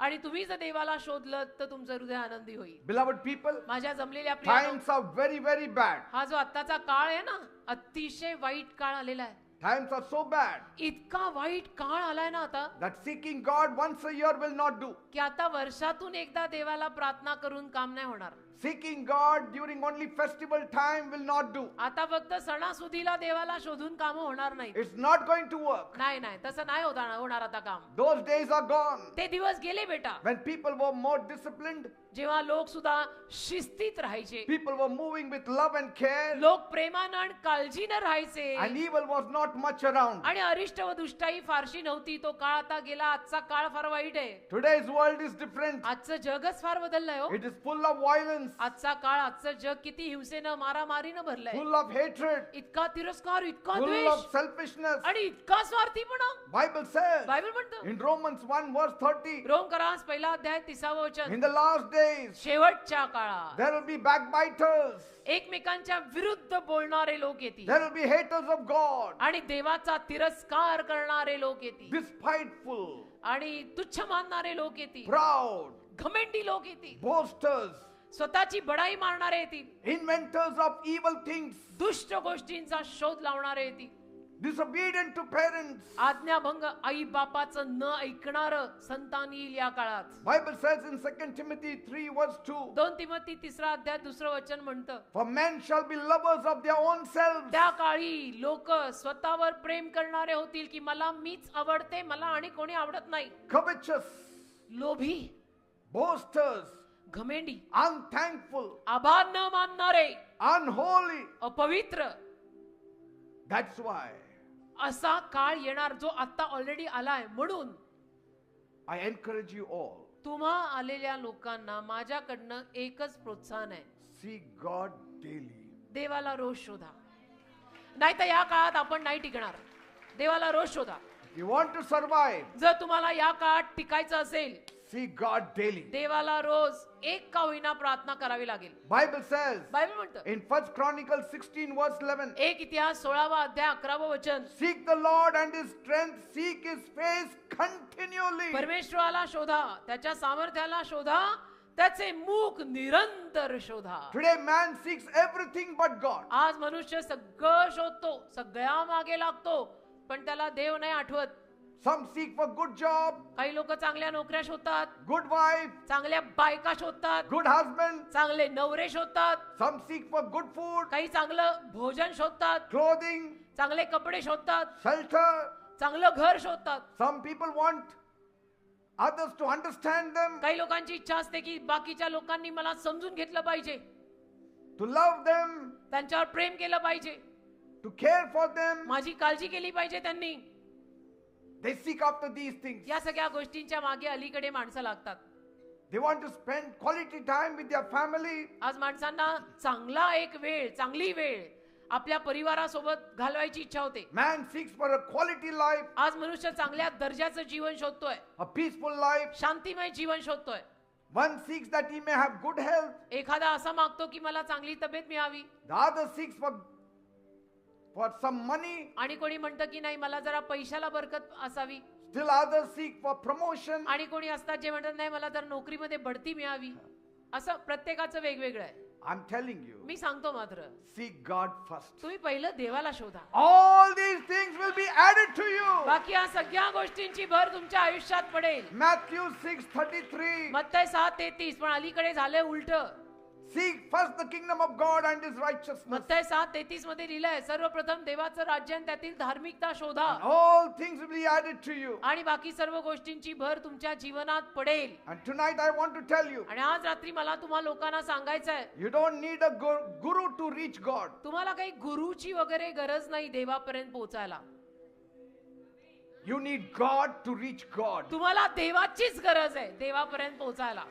आणि तुम्ही जर देवाला शोधलं तर तुमचं हृदय आनंदी होईल. Beloved people, माझ्या जमलेल्या प्रियांनो, times are very, very bad. हा जो आत्ताचा काळ आहे ना, अतिशय वाईट काळ आलेला आहे. Times are so bad इतका वाईट काळ आलाय ना आता, that seeking God once a year will not do. की आता वर्षातून एकदा देवाला प्रार्थना करून काम नाही होणार. Seeking God during only festival time will not do. आता फक्त सणासुदीला देवाला शोधून काम होणार नाही. It's not going to work. नाही नाही, तसं नाही होणार आता काम. Those days are gone. ते दिवस गेले बेटा, When people were more disciplined, जेव्हा लोक सुद्धा शिस्तीत राहायचे, people were moving with love and care, लोक प्रेमानं आणि काळजीनं राहायचे, and evil was not much around. आणि अरिष्ट व दुष्टाई फारशी नव्हती. तो काळ आता गेला. आजचा काळ फार वाईट आहे. Today's world is different. आजचं जगच फार बदललंय हो. It is full of violence, आजचा काळ, आजचं जग किती हिंसेनं मारामारीनं भरलंय. full of hatred, इतका तिरस्कार, इतका full द्वेष of selfishness. आणि इतका स्वार्थीपणा. Bible says बायबल म्हणतं in Romans 1 verse 30, रोमकरास पहिला अध्याय 30वे वचन, in the last days शेवटच्या काळात there will be backbiters, एकमेकांच्या विरुद्ध बोलणारे लोक येतील, there will be haters of God, आणि देवाचा तिरस्कार करणारे लोक येतील, despiteful, आणि तुच्छ मानणारे लोक येतील, proud, घमेंडी लोक येतील, boasters, स्वतःची बडाई मारणारे येतील, inventors of evil things, दुष्ट गोष्टींचा शोध लावणारे येतील, disobedient to parents. आज्ञाभंग आई बापाचं न ऐकणारं संतान येईल या काळात. Bible says in 2 Timothy 3 verse 2, 2 Timothy 3 अध्याय 2 वचन म्हणतं, for men shall be lovers of their own selves, त्या काळी लोक स्वतःवर प्रेम करणारे होतील, की मला मीच आवडते, मला आणि कोणी आवडत नाही. covetous, लोभी, boasters, घमेंडी, unthankful, आभार न मानणारे, unholy. अपवित्र. That's why असा काळ येणार जो आता ऑलरेडी आलाय. म्हणून I encourage you all, तुम्हा आलेल्या लोकांना माझ्याकडनं एकच प्रोत्साहन आहे, seek God daily. देवाला रोज शोधा. नाही तर या काळात आपण नाही टिकणार. देवाला रोज शोधा. If you want to survive, जर तुम्हाला या काळात टिकायचं असेल, seek God daily. देवाला रोज एक का होईना प्रार्थना करावी लागेल. Bible says बायबल म्हणतं in 1 Chronicles 16 verse 11, एक इतिहास 16वा अध्याय 11वे वचन, seek the Lord and his strength, seek his face continually. परमेश्वराला शोधा, त्याच्या सामर्थ्याला शोधा, त्याचे मुख निरंतर शोधा. Today man seeks everything but God. आज मनुष्य सगळं शोधतो, सगळ्या मागे लागतो, पण त्याला देव नाही आठवत. Some seek for good job, काही लोक चांगल्या नोकऱ्या शोधतात, good wife, चांगल्या बायका शोधतात, good husband. चांगले नवरे शोधतात, Some seek for good food, काही चांगलं भोजन शोधतात, clothing, चांगले कपडे शोधतात, shelter. चांगलं घर शोधतात. Some people want others to understand them, काही लोकांची इच्छा असते की बाकीच्या लोकांनी मला समजून घेतलं पाहिजे, to love them, त्यांच्यावर प्रेम केलं पाहिजे, to care for them. माझी काळजी केली पाहिजे त्यांनी. They seek after these things. या सगळ्या गोष्टींच्या मागे अलीकडे माणसं लागतात. They want to spend quality time with their family. आज माणसांना चांगला एक वेळ, चांगली वेळ आपल्या परिवारासोबत घालवायची इच्छा होते. Man seeks for a quality life, आज मनुष्य चांगल्या दर्जाचं जीवन शोधतोय, a peaceful life. शांतिमय Jeevan शोधतोय. One seeks that he may have good health. एखादा असा मागतो की मला चांगली तब्येत मिळावी, The other seeks for some money. आणि कोणी म्हणतं की नाही मला जरा पैशाला बरकत असावी. Still others seek for promotion. आणि कोणी असतात जे म्हणतात नाही मला जरा नोकरीमध्ये बढती मिळावी. असं प्रत्येकाचं वेगवेगळं आहे. I'm telling you, मी सांगतो मात्र, seek God first. तुम्ही पहिलं देवाला शोधा. All these things will be added to you. बाकी या सगळ्या गोष्टींची भर तुमच्या आयुष्यात पडेल. Matthew 6:33. मत्तय 7:33. पण अलीकडे झालंय उलट. Seek first the kingdom of God and his righteousness. मत्तय 7:33 मध्ये लिहिलंय सर्वप्रथम देवाचं राज्य आणि त्यातील धार्मिकता शोधा, All things will be added to you. आणि बाकी सर्व गोष्टींची भर तुमच्या जीवनात पडेल. And tonight I want to tell you, आणि आज रात्री मला तुम्हा लोकांना सांगायचं आहे, you don't need a guru to reach God. तुम्हाला काही गुरुची वगैरे गरज नाही देवापर्यंत पोहोचायला. You need God to reach God. तुम्हाला देवाचीच गरज आहे देवापर्यंत पोहोचायला.